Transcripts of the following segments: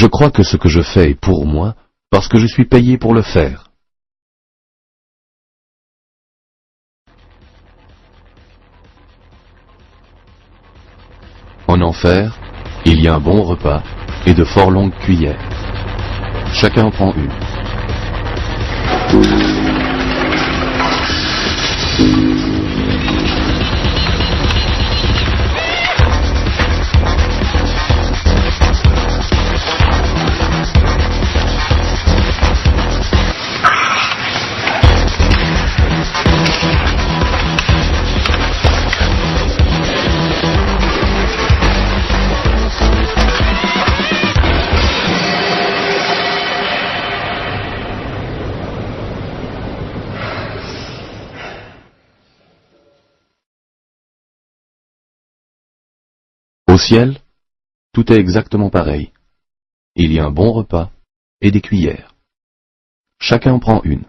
Je crois que ce que je fais est pour moi parce que je suis payé pour le faire. En enfer, il y a un bon repas et de fort longues cuillères. Chacun en prend une. Au ciel, tout est exactement pareil. Il y a un bon repas et des cuillères. Chacun en prend une.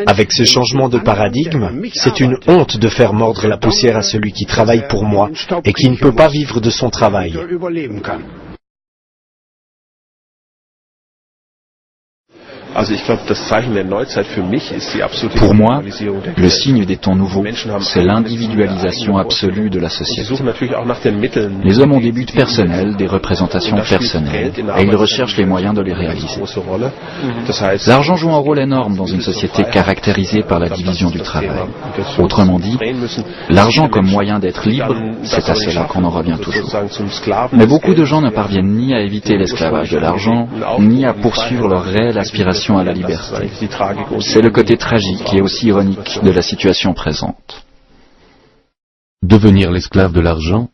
Avec ce changement de paradigme, c'est une honte de faire mordre la poussière à celui qui travaille pour moi et qui ne peut pas vivre de son travail. Pour moi, le signe des temps nouveaux, c'est l'individualisation absolue de la société. Les hommes ont des buts personnels, des représentations personnelles, et ils recherchent les moyens de les réaliser. L'argent joue un rôle énorme dans une société caractérisée par la division du travail. Autrement dit, l'argent comme moyen d'être libre, c'est à cela qu'on en revient toujours. Mais beaucoup de gens ne parviennent ni à éviter l'esclavage de l'argent, ni à poursuivre leur réelle aspiration à la liberté. C'est le côté tragique et aussi ironique de la situation présente. Devenir l'esclave de l'argent,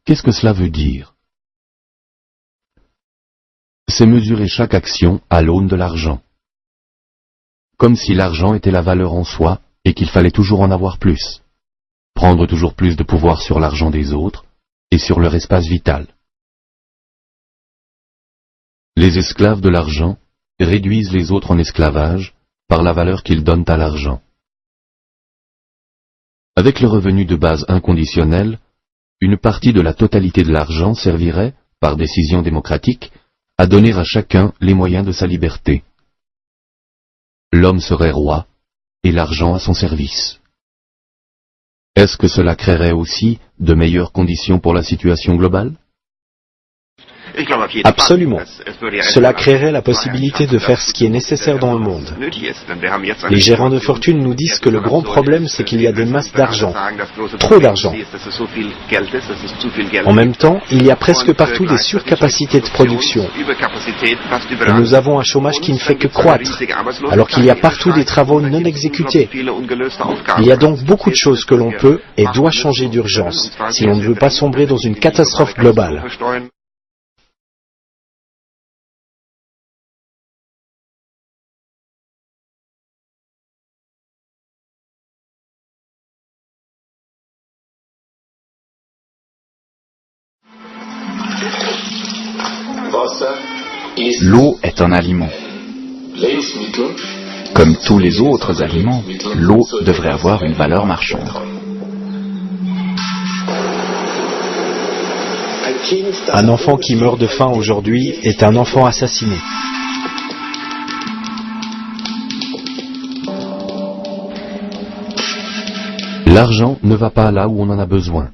qu'est-ce que cela veut dire? C'est mesurer chaque action à l'aune de l'argent. Comme si l'argent était la valeur en soi et qu'il fallait toujours en avoir plus. Prendre toujours plus de pouvoir sur l'argent des autres et sur leur espace vital. Les esclaves de l'argent réduisent les autres en esclavage par la valeur qu'ils donnent à l'argent. Avec le revenu de base inconditionnel, une partie de la totalité de l'argent servirait, par décision démocratique, à donner à chacun les moyens de sa liberté. L'homme serait roi, et l'argent à son service. Est-ce que cela créerait aussi de meilleures conditions pour la situation globale? Absolument. Cela créerait la possibilité de faire ce qui est nécessaire dans le monde. Les gérants de fortune nous disent que le grand problème, c'est qu'il y a des masses d'argent, trop d'argent. En même temps, il y a presque partout des surcapacités de production. Et nous avons un chômage qui ne fait que croître, alors qu'il y a partout des travaux non exécutés. Il y a donc beaucoup de choses que l'on peut et doit changer d'urgence, si l'on ne veut pas sombrer dans une catastrophe globale. L'eau est un aliment. Comme tous les autres aliments, l'eau devrait avoir une valeur marchande. Un enfant qui meurt de faim aujourd'hui est un enfant assassiné. L'argent ne va pas là où on en a besoin.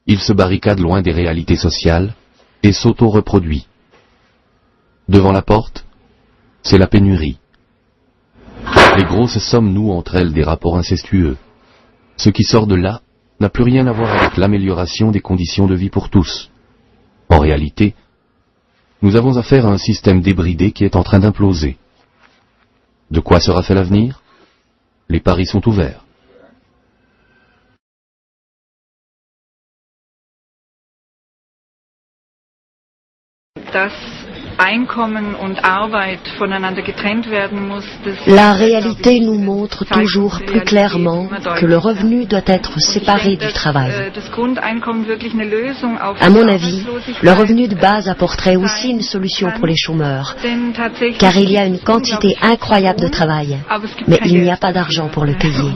Il se barricade loin des réalités sociales et s'auto-reproduit. Devant la porte, c'est la pénurie. Les grosses sommes nouent entre elles des rapports incestueux. Ce qui sort de là n'a plus rien à voir avec l'amélioration des conditions de vie pour tous. En réalité, nous avons affaire à un système débridé qui est en train d'imploser. De quoi sera fait l'avenir? Les paris sont ouverts. La réalité nous montre toujours plus clairement que le revenu doit être séparé du travail. À mon avis, le revenu de base apporterait aussi une solution pour les chômeurs, car il y a une quantité incroyable de travail, mais il n'y a pas d'argent pour le payer.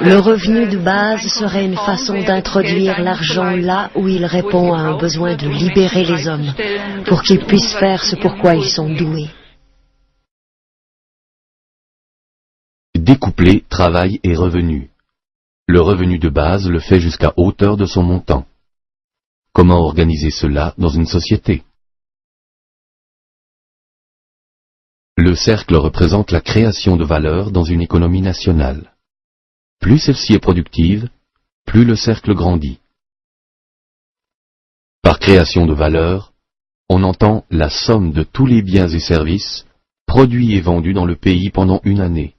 Le revenu de base serait une façon d'introduire l'argent là où il répond à un besoin de libérer les hommes, pour qu'ils puissent faire ce pourquoi ils sont doués. Découpler travail et revenu. Le revenu de base le fait jusqu'à hauteur de son montant. Comment organiser cela dans une société? Le cercle représente la création de valeur dans une économie nationale. Plus celle-ci est productive, plus le cercle grandit. Par création de valeur, on entend la somme de tous les biens et services produits et vendus dans le pays pendant une année.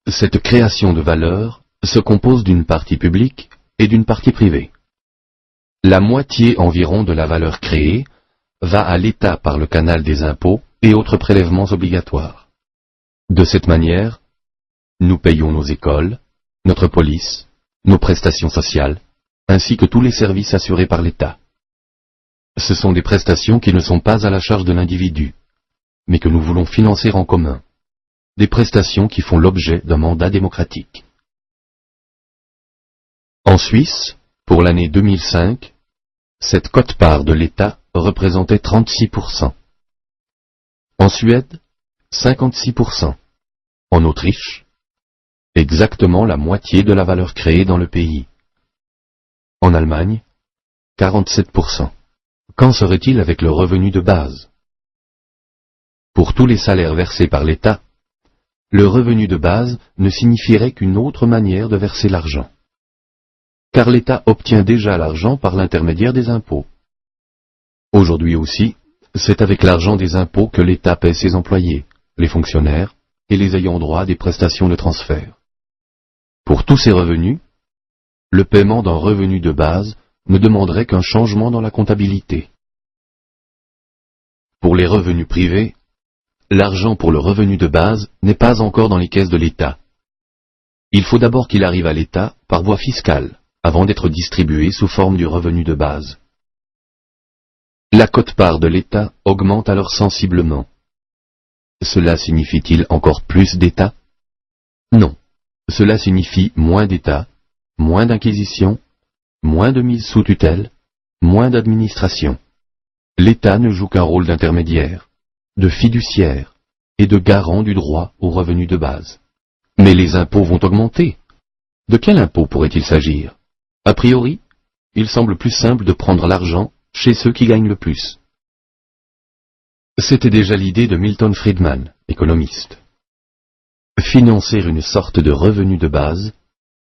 Cette création de valeur se compose d'une partie publique et d'une partie privée. La moitié environ de la valeur créée va à l'État par le canal des impôts et autres prélèvements obligatoires. De cette manière, nous payons nos écoles, notre police, nos prestations sociales, ainsi que tous les services assurés par l'État. Ce sont des prestations qui ne sont pas à la charge de l'individu, mais que nous voulons financer en commun. Des prestations qui font l'objet d'un mandat démocratique. En Suisse, pour l'année 2005, cette quote-part de l'État représentait 36%. En Suède, 56%. En Autriche, exactement la moitié de la valeur créée dans le pays. En Allemagne, 47%. Qu'en serait-il avec le revenu de base? Pour tous les salaires versés par l'État, le revenu de base ne signifierait qu'une autre manière de verser l'argent. Car l'État obtient déjà l'argent par l'intermédiaire des impôts. Aujourd'hui aussi, c'est avec l'argent des impôts que l'État paie ses employés, les fonctionnaires et les ayants droit des prestations de transfert. Pour tous ces revenus, le paiement d'un revenu de base ne demanderait qu'un changement dans la comptabilité. Pour les revenus privés, l'argent pour le revenu de base n'est pas encore dans les caisses de l'État. Il faut d'abord qu'il arrive à l'État par voie fiscale, avant d'être distribué sous forme du revenu de base. La quote-part de l'État augmente alors sensiblement. Cela signifie-t-il encore plus d'État? Non. Cela signifie moins d'État, moins d'inquisition, moins de mise sous tutelle, moins d'administration. L'État ne joue qu'un rôle d'intermédiaire, de fiduciaire et de garant du droit au revenu de base. Mais les impôts vont augmenter. De quel impôt pourrait-il s'agir? A priori, il semble plus simple de prendre l'argent chez ceux qui gagnent le plus. C'était déjà l'idée de Milton Friedman, économiste. Financer une sorte de revenu de base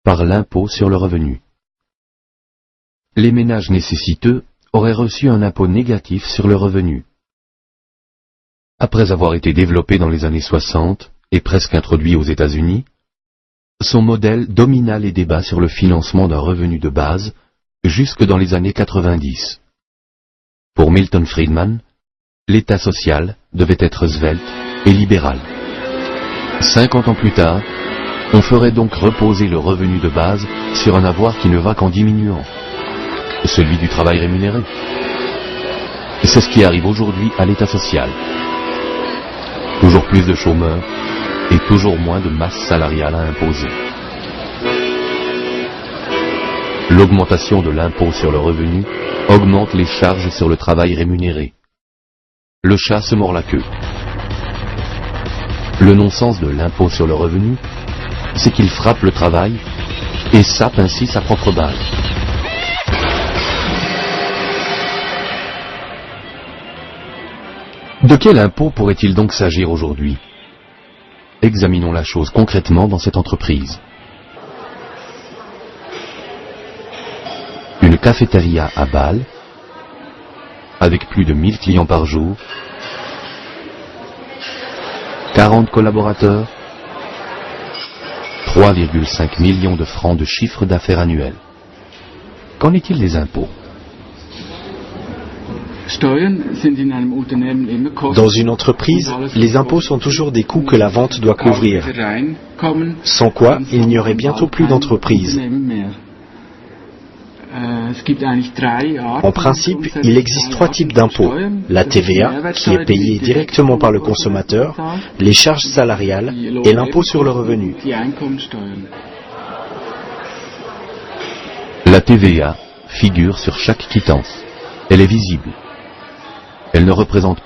par l'impôt sur le revenu. Les ménages nécessiteux auraient reçu un impôt négatif sur le revenu. Après avoir été développé dans les années 60 et presque introduit aux États-Unis, son modèle domina les débats sur le financement d'un revenu de base jusque dans les années 90. Pour Milton Friedman, l'État social devait être svelte et libéral. 50 ans plus tard, on ferait donc reposer le revenu de base sur un avoir qui ne va qu'en diminuant, celui du travail rémunéré. C'est ce qui arrive aujourd'hui à l'État social. Toujours plus de chômeurs et toujours moins de masse salariale à imposer. L'augmentation de l'impôt sur le revenu augmente les charges sur le travail rémunéré. Le chat se mord la queue. Le non-sens de l'impôt sur le revenu, c'est qu'il frappe le travail et sape ainsi sa propre base. De quel impôt pourrait-il donc s'agir aujourd'hui? Examinons la chose concrètement dans cette entreprise. Une cafétéria à Bâle, avec plus de 1000 clients par jour, 40 collaborateurs, 3,5 millions de francs de chiffre d'affaires annuel. Qu'en est-il des impôts? Dans une entreprise, les impôts sont toujours des coûts que la vente doit couvrir, sans quoi il n'y aurait bientôt plus d'entreprise. En principe, il existe 3 types d'impôts. La TVA, qui est payée directement par le consommateur, les charges salariales et l'impôt sur le revenu. La TVA figure sur chaque quittance. Elle est visible. Elle ne représente